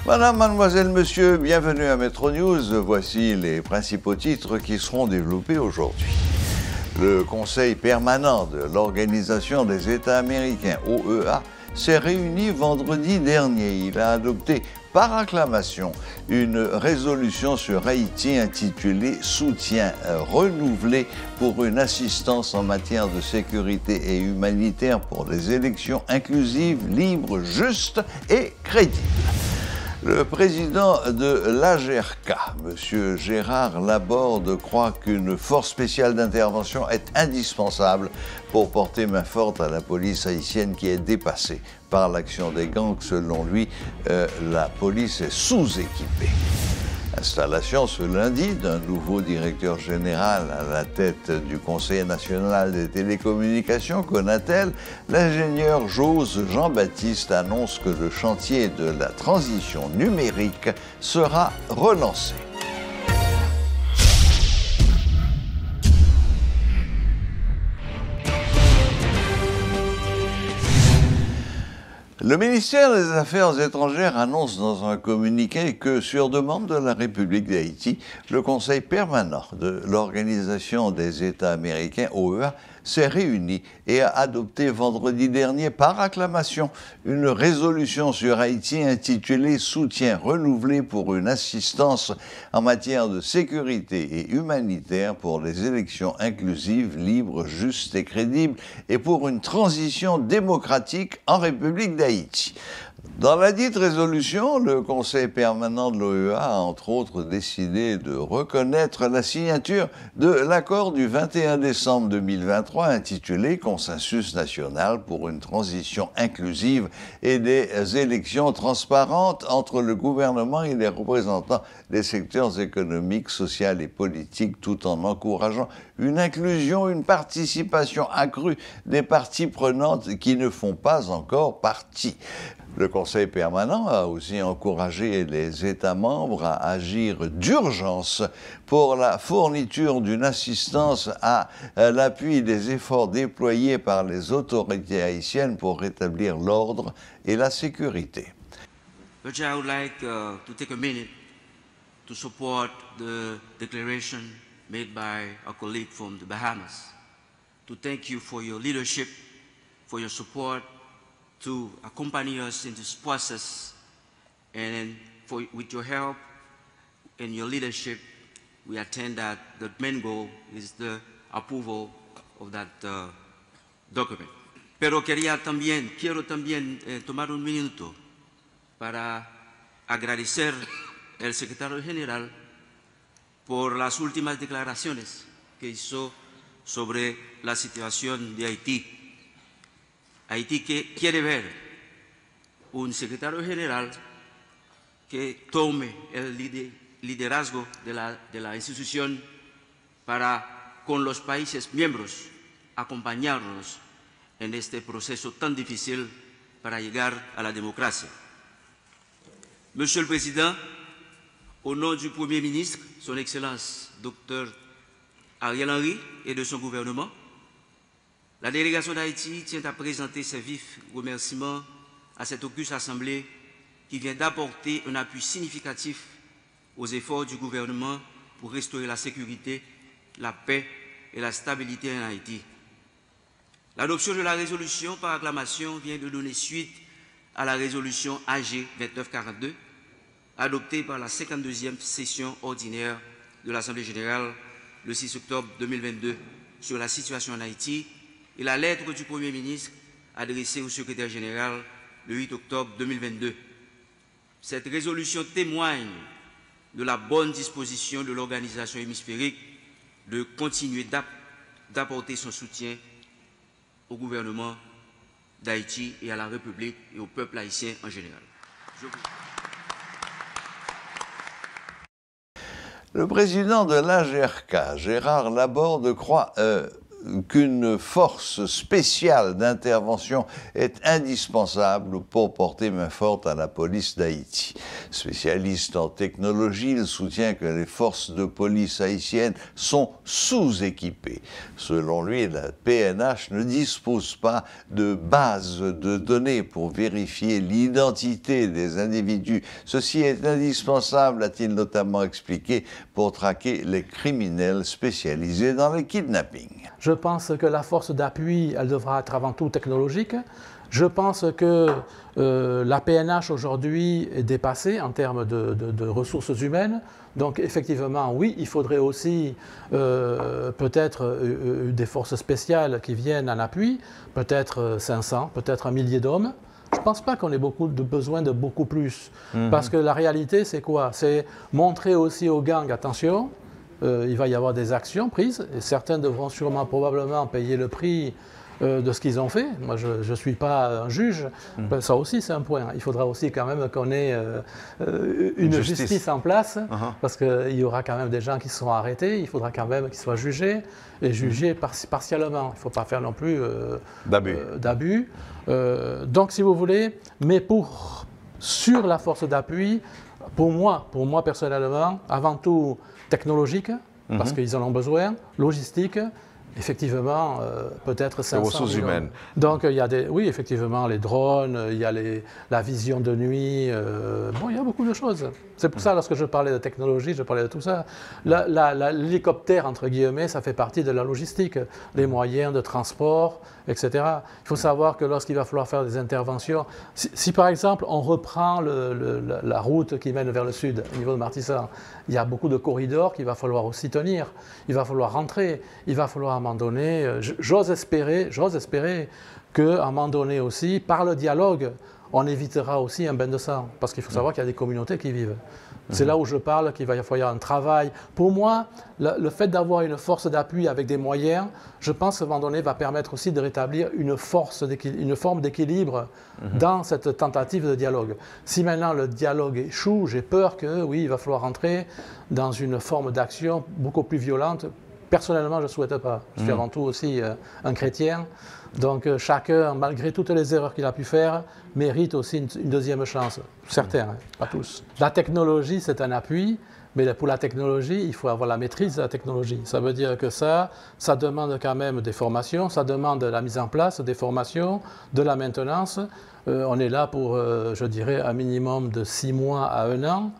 Madame, mademoiselle, monsieur, bienvenue à Metro News. Voici les principaux titres qui seront développés aujourd'hui. Le Conseil permanent de l'Organisation des États américains, OEA, s'est réuni vendredi dernier. Il a adopté par acclamation une résolution sur Haïti intitulée « Soutien renouvelé pour une assistance en matière de sécurité et humanitaire pour des élections inclusives, libres, justes et crédibles ». Le président de l'AGERCA, M. Gérard Laborde, croit qu'une force spéciale d'intervention est indispensable pour porter main forte à la police haïtienne qui est dépassée par l'action des gangs. Selon lui, la police est sous-équipée. Installation ce lundi d'un nouveau directeur général à la tête du Conseil national des télécommunications, Conatel. L'ingénieur Jose Jean-Baptiste annonce que le chantier de la transition numérique sera relancé. Le ministère des Affaires étrangères annonce dans un communiqué que, sur demande de la République d'Haïti, le Conseil permanent de l'Organisation des États américains, OEA, s'est réuni et a adopté vendredi dernier par acclamation une résolution sur Haïti intitulée « Soutien renouvelé pour une assistance en matière de sécurité et humanitaire pour les élections inclusives, libres, justes et crédibles et pour une transition démocratique en République d'Haïti ». Dans la dite résolution, le Conseil permanent de l'OEA a entre autres décidé de reconnaître la signature de l'accord du 21 décembre 2023 intitulé « Consensus national pour une transition inclusive et des élections transparentes entre le gouvernement et les représentants des secteurs économiques, sociaux et politiques, tout en encourageant une inclusion, une participation accrue des parties prenantes qui ne font pas encore partie ». Le Conseil permanent a aussi encouragé les États membres à agir d'urgence pour la fourniture d'une assistance à l'appui des efforts déployés par les autorités haïtiennes pour rétablir l'ordre et la sécurité. But I would like to take a minute to support the declaration made by our colleague from the Bahamas, to thank you for your leadership, for your support, to accompany us in this process, and with your help and your leadership, we attend that the main goal is the approval of that document. Pero quiero también tomar un minuto para agradecer al secretario general por las últimas declaraciones que hizo sobre la situación de Haití. Haití que quiere ver un secretario general que tome el liderazgo de la institución para, con los países miembros, acompañarnos en este proceso tan difícil para llegar a la democracia. Monsieur le Président, au nom du Premier ministre, Son Excellence Dr. Ariel Henry et de son gouvernement, la délégation d'Haïti tient à présenter ses vifs remerciements à cette auguste assemblée qui vient d'apporter un appui significatif aux efforts du gouvernement pour restaurer la sécurité, la paix et la stabilité en Haïti. L'adoption de la résolution par acclamation vient de donner suite à la résolution AG 2942, adoptée par la 52e session ordinaire de l'Assemblée générale le 6 octobre 2022 sur la situation en Haïti, et la lettre du Premier ministre adressée au secrétaire général le 8 octobre 2022. Cette résolution témoigne de la bonne disposition de l'organisation hémisphérique de continuer d'apporter son soutien au gouvernement d'Haïti et à la République et au peuple haïtien en général. Le président de l'AGERCA, Gérard Laborde, croit qu'une force spéciale d'intervention est indispensable pour porter main forte à la police d'Haïti. Spécialiste en technologie, il soutient que les forces de police haïtiennes sont sous-équipées. Selon lui, la PNH ne dispose pas de base de données pour vérifier l'identité des individus. Ceci est indispensable, a-t-il notamment expliqué, pour traquer les criminels spécialisés dans les kidnappings. Je pense que la force d'appui, elle devra être avant tout technologique. Je pense que la PNH aujourd'hui est dépassée en termes de ressources humaines. Donc effectivement, oui, il faudrait aussi peut-être des forces spéciales qui viennent en appui, peut-être 500, peut-être 1 millier d'hommes. Je ne pense pas qu'on ait besoin de beaucoup plus. Parce que la réalité, c'est quoi? C'est montrer aussi aux gangs, attention, il va y avoir des actions prises, et certains devront sûrement, probablement, payer le prix de ce qu'ils ont fait. Moi, je ne suis pas un juge. Ça aussi, c'est un point. Il faudra aussi quand même qu'on ait une justice en place, parce qu'il y aura quand même des gens qui seront arrêtés. Il faudra quand même qu'ils soient jugés, et jugés partiellement. Il ne faut pas faire non plus d'abus. Donc, si vous voulez, mais sur la force d'appui, pour moi personnellement, avant tout technologique, parce qu'ils en ont besoin, logistique, effectivement, peut-être 500 ressources humaines. Donc, il y a oui, effectivement, les drones, il y a la vision de nuit. Bon, il y a beaucoup de choses. C'est pour ça, lorsque je parlais de technologie, je parlais de tout ça. L'hélicoptère, entre guillemets, ça fait partie de la logistique, les moyens de transport, etc. Il faut savoir que lorsqu'il va falloir faire des interventions, si par exemple, on reprend la route qui mène vers le sud, au niveau de Martissant, il y a beaucoup de corridors qu'il va falloir aussi tenir. Il va falloir rentrer. Il va falloir à un moment donné, j'ose espérer qu'à un moment donné aussi, par le dialogue, on évitera aussi un bain de sang. Parce qu'il faut savoir qu'il y a des communautés qui vivent. C'est là où je parle qu'il va y avoir un travail. Pour moi, le fait d'avoir une force d'appui avec des moyens, je pense qu'à un moment donné, va permettre aussi de rétablir une forme d'équilibre dans cette tentative de dialogue. Si maintenant le dialogue échoue, j'ai peur que, oui, il va falloir entrer dans une forme d'action beaucoup plus violente. Personnellement, je ne souhaite pas. Je suis avant tout aussi un chrétien. Donc chacun, malgré toutes les erreurs qu'il a pu faire, mérite aussi une deuxième chance. Certains, hein, pas tous. La technologie, c'est un appui, mais pour la technologie, il faut avoir la maîtrise de la technologie. Ça veut dire que ça demande quand même des formations, ça demande la mise en place des formations, de la maintenance. On est là pour, je dirais, un minimum de 6 mois à 1 an.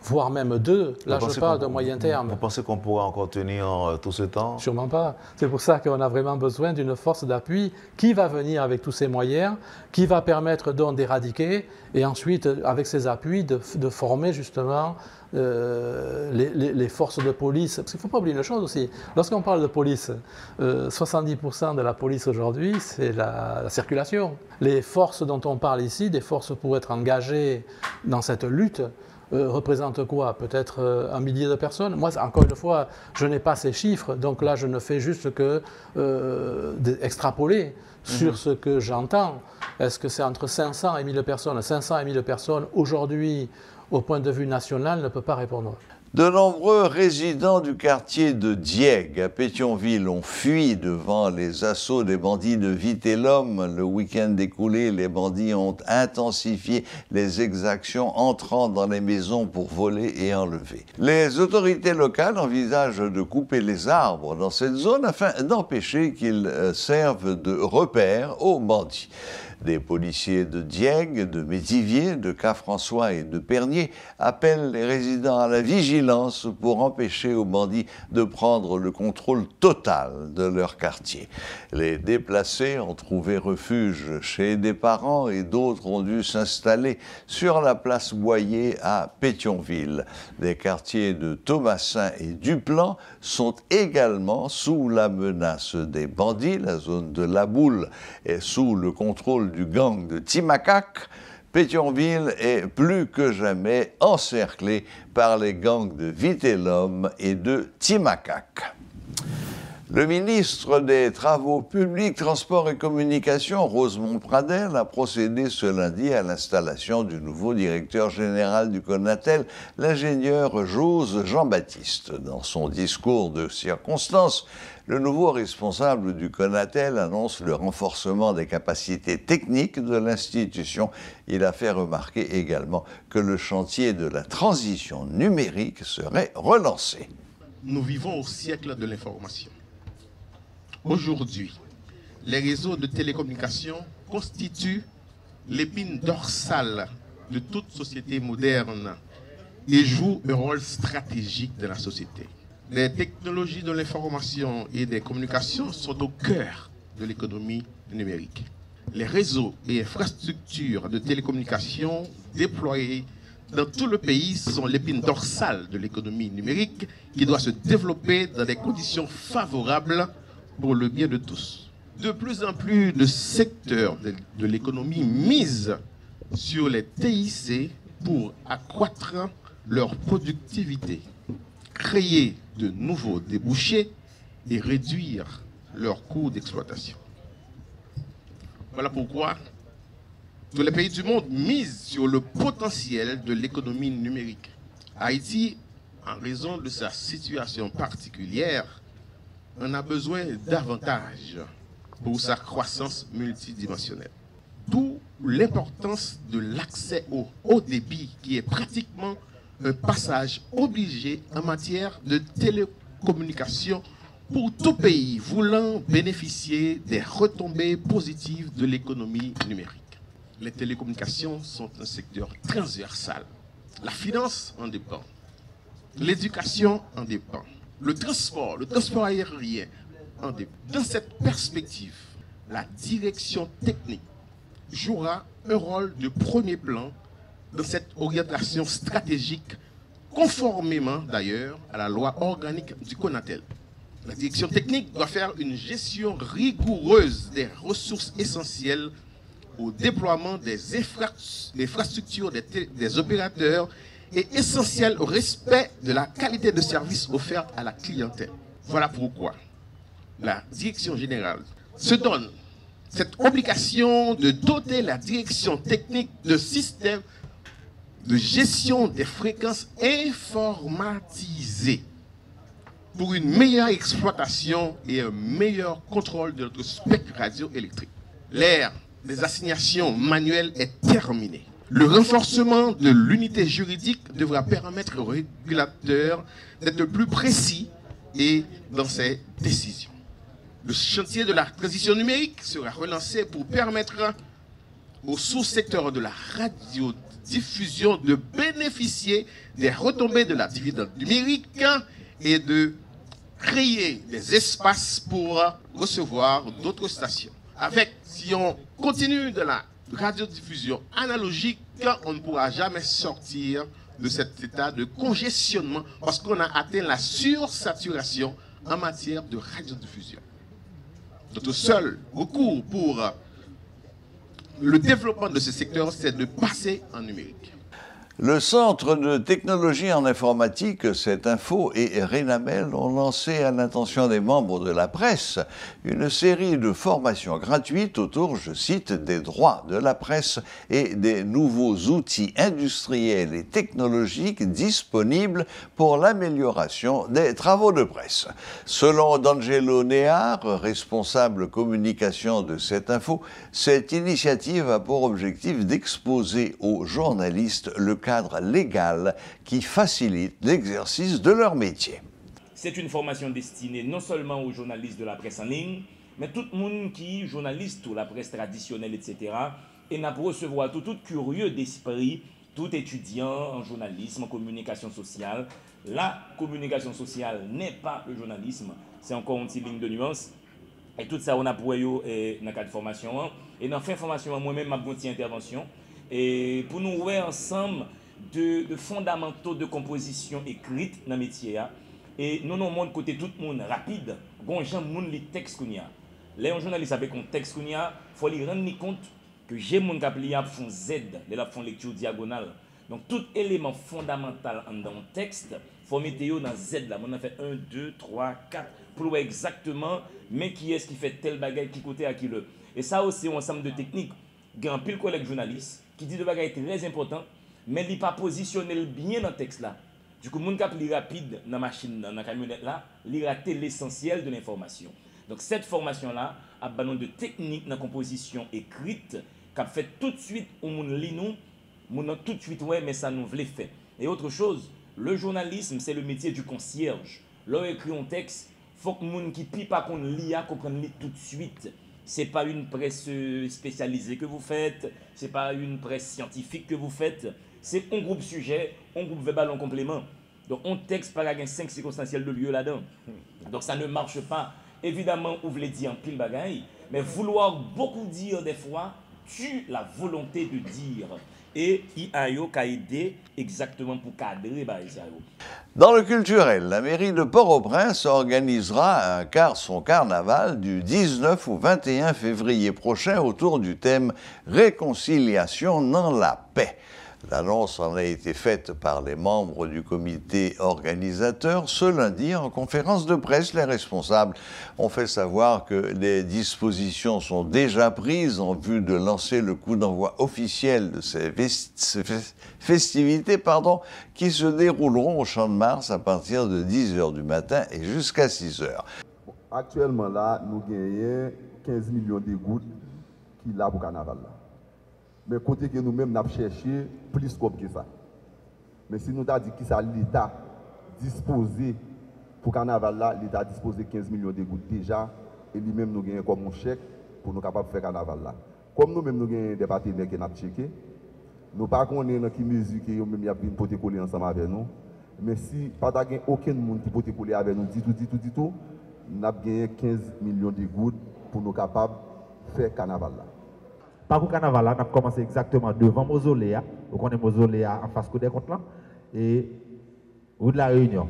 Voire même 2, là je parle de moyen terme. Vous pensez qu'on pourra encore tenir tout ce temps? Sûrement pas. C'est pour ça qu'on a vraiment besoin d'une force d'appui qui va venir avec tous ces moyens, qui va permettre donc d'éradiquer et ensuite, avec ces appuis, de former justement les forces de police. Parce qu'il ne faut pas oublier une chose aussi. Lorsqu'on parle de police, 70% de la police aujourd'hui, c'est la circulation. Les forces dont on parle ici, des forces pour être engagées dans cette lutte, représente quoi? Peut-être 1 millier de personnes. Moi, encore une fois, je n'ai pas ces chiffres, donc là, je ne fais juste que extrapoler sur ce que j'entends. Est-ce que c'est entre 500 et 1000 personnes? 500 et 1000 personnes, aujourd'hui, au point de vue national, ne peut pas répondre. De nombreux résidents du quartier de Diegue à Pétionville ont fui devant les assauts des bandits de Vitellum. Le week-end écoulé, les bandits ont intensifié les exactions entrant dans les maisons pour voler et enlever. Les autorités locales envisagent de couper les arbres dans cette zone afin d'empêcher qu'ils servent de repère aux bandits. Des policiers de Diegue, de Métivier, de Cap-François et de Pernier appellent les résidents à la vigilance pour empêcher aux bandits de prendre le contrôle total de leur quartier. Les déplacés ont trouvé refuge chez des parents et d'autres ont dû s'installer sur la place Boyer à Pétionville. Des quartiers de Thomassin et Duplan sont également sous la menace des bandits. La zone de La Boule est sous le contrôle du gang de Timacac. Pétionville est plus que jamais encerclée par les gangs de Vitellum et de Timacac. Le ministre des Travaux publics, Transports et Communications, Rosemont Pradel, a procédé ce lundi à l'installation du nouveau directeur général du Conatel, l'ingénieur Jose Jean-Baptiste. Dans son discours de circonstance, le nouveau responsable du Conatel annonce le renforcement des capacités techniques de l'institution. Il a fait remarquer également que le chantier de la transition numérique serait relancé. Nous vivons au siècle de l'information. Aujourd'hui, les réseaux de télécommunications constituent l'épine dorsale de toute société moderne et jouent un rôle stratégique dans la société. Les technologies de l'information et des communications sont au cœur de l'économie numérique. Les réseaux et infrastructures de télécommunications déployés dans tout le pays sont l'épine dorsale de l'économie numérique qui doit se développer dans des conditions favorables pour le bien de tous. De plus en plus de secteurs de l'économie misent sur les TIC pour accroître leur productivité, créer de nouveaux débouchés et réduire leurs coûts d'exploitation. Voilà pourquoi tous les pays du monde misent sur le potentiel de l'économie numérique. Haïti, en raison de sa situation particulière, en a besoin davantage pour sa croissance multidimensionnelle. D'où l'importance de l'accès au haut débit qui est pratiquement un passage obligé en matière de télécommunication pour tout pays voulant bénéficier des retombées positives de l'économie numérique. Les télécommunications sont un secteur transversal. La finance en dépend. L'éducation en dépend. Le transport aérien en dépend. Dans cette perspective, la direction technique jouera un rôle de premier plan dans cette orientation stratégique, conformément d'ailleurs à la loi organique du Conatel. La direction technique doit faire une gestion rigoureuse des ressources essentielles au déploiement des infrastructures des opérateurs et essentielles au respect de la qualité de service offerte à la clientèle. Voilà pourquoi la direction générale se donne cette obligation de doter la direction technique de systèmes de gestion des fréquences informatisées pour une meilleure exploitation et un meilleur contrôle de notre spectre radioélectrique. L'ère des assignations manuelles est terminée. Le renforcement de l'unité juridique devra permettre aux régulateurs d'être plus précis et dans ses décisions. Le chantier de la transition numérique sera relancé pour permettre au sous-secteur de la radiodiffusion de bénéficier des retombées de la dividende numérique et de créer des espaces pour recevoir d'autres stations. Si on continue de la radiodiffusion analogique, on ne pourra jamais sortir de cet état de congestionnement parce qu'on a atteint la sursaturation en matière de radiodiffusion. Notre seul recours pour le développement de ce secteur, c'est de passer en numérique. Le Centre de technologie en informatique, Cette Info et Renamel ont lancé à l'intention des membres de la presse une série de formations gratuites autour, je cite, des droits de la presse et des nouveaux outils industriels et technologiques disponibles pour l'amélioration des travaux de presse. Selon D'Angelo Néard, responsable communication de Cette Info, cette initiative a pour objectif d'exposer aux journalistes le cadre légal qui facilite l'exercice de leur métier. C'est une formation destinée non seulement aux journalistes de la presse en ligne, mais tout le monde qui est journaliste ou la presse traditionnelle, etc. Et n'a pour recevoir tout curieux d'esprit, tout étudiant en journalisme, en communication sociale. La communication sociale n'est pas le journalisme, c'est encore une petite ligne de nuance. Et tout ça, on a pour eux dans le cadre de formation. Et dans la fin de formation, moi-même, ma bonne intervention. Et pour nous voir ensemble de fondamentaux de composition écrite dans le métier. Et nous nous montrons côté tout le monde rapide. Bon, gens monde les textes qu'on y a. Les journalistes avec un texte qu'on y a, faut lui rendre compte que j'ai mon cap li a font Z, les la font lecture diagonale. Donc, tout élément fondamental dans le texte, il faut mettre dans Z là. On a fait 1, 2, 3, 4 pour voir exactement, mais qui est-ce qui fait tel bagage, qui côté à qui le. Et ça aussi, un ensemble de techniques. Il y a un pile collègue journaliste qui dit de bagage très important, mais il n'est pas positionné bien dans le texte là. Du coup, mon cap li rapide dans la machine, dans la camionnette là, il rate l'essentiel de l'information. Donc cette formation-là a besoin de techniques dans la composition écrite qu'a fait tout de suite où mon lit nous, mon tout de suite ouais mais ça nous voulait faire. Et autre chose, le journalisme c'est le métier du concierge. Là écrit un texte, faut que moun qui pi pas qu'on lit comprenne lit tout de suite. C'est pas une presse spécialisée que vous faites, c'est pas une presse scientifique que vous faites, c'est un groupe sujet, un groupe verbal en complément. Donc on texte par exemple 5 circonstanciels de lieu là-dedans. Donc ça ne marche pas. Évidemment, vous voulez dire en pile bagaille, mais vouloir beaucoup dire des fois tue la volonté de dire. Et IAO a aidé exactement pour cadrer ça. Dans le culturel, la mairie de Port-au-Prince organisera son carnaval du 19 au 21 février prochain autour du thème « Réconciliation dans la paix ». L'annonce en a été faite par les membres du comité organisateur ce lundi en conférence de presse. Les responsables ont fait savoir que les dispositions sont déjà prises en vue de lancer le coup d'envoi officiel de ces festivités qui se dérouleront au Champ de Mars à partir de 10h du matin et jusqu'à 6h. Actuellement là, nous gagnons 15 millions de gouttes qui là pour le carnaval. Mais côté que nous-mêmes, nous avons cherché plus que ça. Mais si nous avons dit que l'État disposé pour le carnaval là, l'État a disposé 15 millions de gouttes déjà, et lui-même nous gagnons comme un chèque pour nous capables de faire le carnaval là. Comme nous-mêmes nous avons des partenaires qui nous ont checké, nous ne savons pas dans quelle mesure que nous même pour poter coller ensemble avec nous. Mais si pas aucun monde qui peut coller avec nous, dit tout, nous avons gagné 15 millions de gouttes pour nous capables de faire le carnaval là. Par le carnaval, on a commencé exactement devant Mausolée. Vous connaissez Mausolée en face des comptes là. Et rue de la Réunion.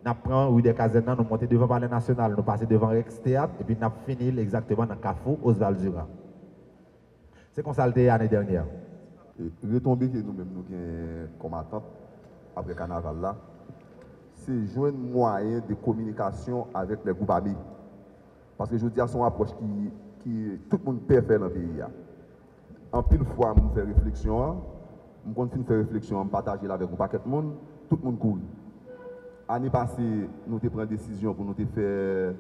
Nous prenons rue des Casernes, nous montons devant le Palais National, nous passons devant Rex Théâtre, et puis nous finissons exactement dans Carrefour, Oswald Durand. C'est comme ça l'année dernière. Retombé que nous-mêmes nous avons comme attente après le carnaval là, c'est joindre moyen de communication avec les groupes amis. Parce que je dis à son approche qui tout le monde peut faire dans le pays. En pile fois, je fais réflexion, je continue de faire réflexion, je partage avec un paquet de monde, tout le monde coule. L'année passée, nous avons pris une décision pour nous faire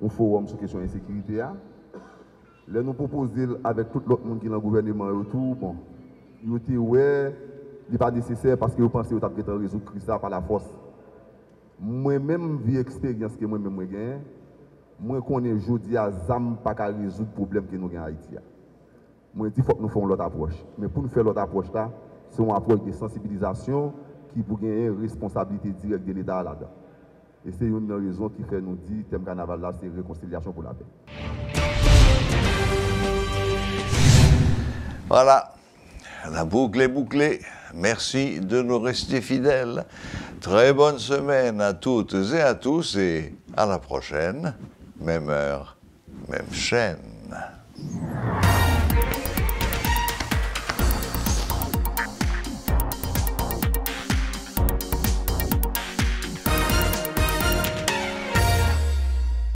un forum sur la question de l'insécurité. Là, nous proposons avec tout l'autre monde qui est dans le gouvernement autour, bon, il n'est pas nécessaire parce que vous pensez que vous avez résoudre la crise par la force. Moi-même, vu l'expérience que moi-même j'ai gagnée, moi, connais aujourd'hui à ZAM pas qu'à résoudre le problème que nous avons en Haïti. Moi, je dis qu'il faut que nous fassions l'autre approche. Mais pour nous faire l'autre approche, c'est une approche de sensibilisation qui pour gagner une responsabilité directe de l'État là-dedans. Et c'est une raison qui fait nous dire que le thème carnaval là, c'est réconciliation pour la paix. Voilà, la boucle est bouclée. Merci de nous rester fidèles. Très bonne semaine à toutes et à tous et à la prochaine. Même heure, même chaîne.